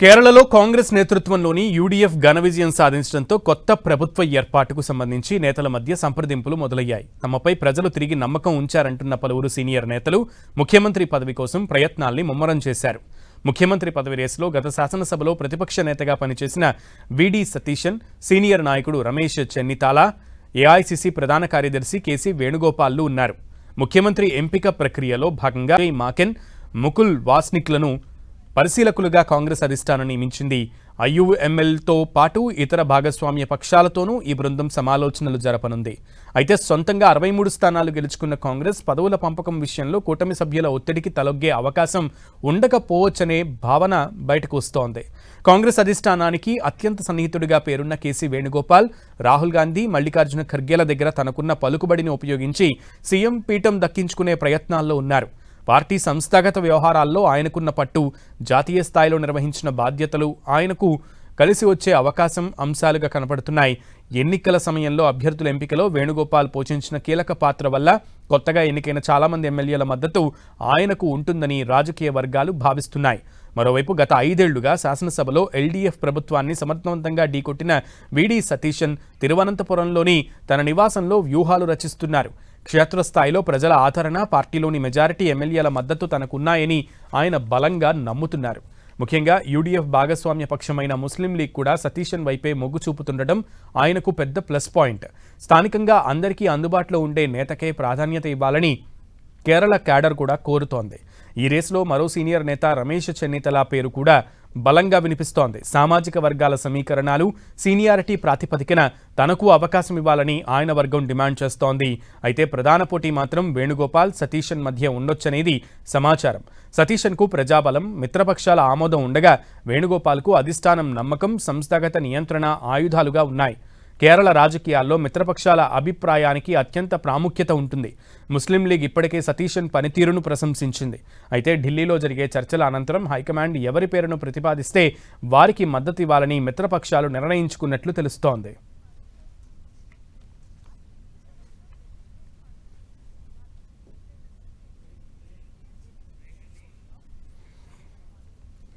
కేరళలో కాంగ్రెస్ నేతృత్వంలోని యూడీఎఫ్ ఘన విజయం సాధించడంతో కొత్త ప్రభుత్వ ఏర్పాటుకు సంబంధించి నేతల మధ్య సంప్రదింపులు మొదలయ్యాయి. తమపై ప్రజలు తిరిగి నమ్మకం ఉంచారంటున్న పలువురు సీనియర్ నేతలు ముఖ్యమంత్రి పదవి కోసం ప్రయత్నాల్ని ముమ్మరం చేశారు. ముఖ్యమంత్రి పదవి రేసులో గత శాసనసభలో ప్రతిపక్ష నేతగా పనిచేసిన విడి సతీశన్, సీనియర్ నాయకుడు రమేష్ చెన్నితాలా, ఏఐసీసీ ప్రధాన కార్యదర్శి కేసీ వేణుగోపాల్లు ఉన్నారు. ముఖ్యమంత్రి ఎంపిక ప్రక్రియలో భాగంగా మాకెన్, ముకుల్ వాస్నిక్లను పరిశీలకులుగా కాంగ్రెస్ అధిష్టానం నియమించింది. ఐయుఎంఎల్తో పాటు ఇతర భాగస్వామ్య పక్షాలతోనూ ఈ బృందం సమాలోచనలు జరపనుంది. అయితే సొంతంగా 63 స్థానాలు గెలుచుకున్న కాంగ్రెస్ పదవుల పంపకం విషయంలో కూటమి సభ్యుల ఒత్తిడికి తలొగ్గే అవకాశం ఉండకపోవచ్చనే భావన బయటకు వస్తోంది. కాంగ్రెస్ అధిష్టానానికి అత్యంత సన్నిహితుడిగా పేరున్న కేసీ వేణుగోపాల్, రాహుల్ గాంధీ, మల్లికార్జున ఖర్గేల దగ్గర తనకున్న పలుకుబడిని ఉపయోగించి సీఎం పీఠం దక్కించుకునే ప్రయత్నాల్లో ఉన్నారు. పార్టీ సంస్థాగత వ్యవహారాల్లో ఆయనకున్న పట్టు, జాతీయ స్థాయిలో నిర్వహించిన బాధ్యతలు ఆయనకు కలిసి వచ్చే అవకాశం అంశాలుగా కనపడుతున్నాయి. ఎన్నికల సమయంలో అభ్యర్థుల ఎంపికలో వేణుగోపాల్ పోషించిన కీలక పాత్ర వల్ల కొత్తగా ఎన్నికైన చాలామంది ఎమ్మెల్యేల మద్దతు ఆయనకు ఉంటుందని రాజకీయ వర్గాలు భావిస్తున్నాయి. మరోవైపు గత 5 ఏళ్లుగా శాసనసభలో ఎల్డీఎఫ్ ప్రభుత్వాన్ని సమర్థవంతంగా ఢీకొట్టిన విడి సతీశన్ తిరువనంతపురంలోని తన నివాసంలో వ్యూహాలు రచిస్తున్నారు. క్షేత్రస్థాయిలో ప్రజల ఆదరణ, పార్టీలోని మెజారిటీ ఎమ్మెల్యేల మద్దతు తనకున్నాయని ఆయన బలంగా నమ్ముతున్నారు. ముఖ్యంగా యూడీఎఫ్ భాగస్వామ్య పక్షమైన ముస్లిం లీగ్ కూడా సతీశన్ వైపే మొగ్గు చూపుతుండటం ఆయనకు పెద్ద ప్లస్ పాయింట్. స్థానికంగా అందరికీ అందుబాటులో ఉండే నేతకే ప్రాధాన్యత ఇవ్వాలని కేరళ క్యాడర్ కూడా కోరుతోంది. ఈ రేసులో మరో సీనియర్ నేత రమేష్ చెన్నితలా పేరు కూడా బలంగా వినిపిస్తోంది. సామాజిక వర్గాల సమీకరణాలు, సీనియారిటీ ప్రాతిపదికన తనకు అవకాశం ఇవ్వాలని ఆయన వర్గం డిమాండ్ చేస్తోంది. అయితే ప్రధాన పోటీ మాత్రం వేణుగోపాల్, సతీశన్ మధ్య ఉండొచ్చనేది సమాచారం. సతీశన్కు ప్రజాబలం, మిత్రపక్షాల ఆమోదం ఉండగా వేణుగోపాల్కు అధిష్టానం నమ్మకం, సంస్థాగత నియంత్రణ ఆయుధాలుగా ఉన్నాయి. కేరళ రాజకీయాల్లో మిత్రపక్షాల అభిప్రాయానికి అత్యంత ప్రాముఖ్యత ఉంటుంది. ముస్లిం లీగ్ ఇప్పటికే సతీశన్ పనితీరును ప్రశంసించింది. అయితే ఢిల్లీలో జరిగే చర్చల అనంతరం హైకమాండ్ ఎవరి పేరును ప్రతిపాదిస్తే వారికి మద్దతు ఇవ్వాలని మిత్రపక్షాలు నిర్ణయించుకున్నట్లు తెలుస్తోంది.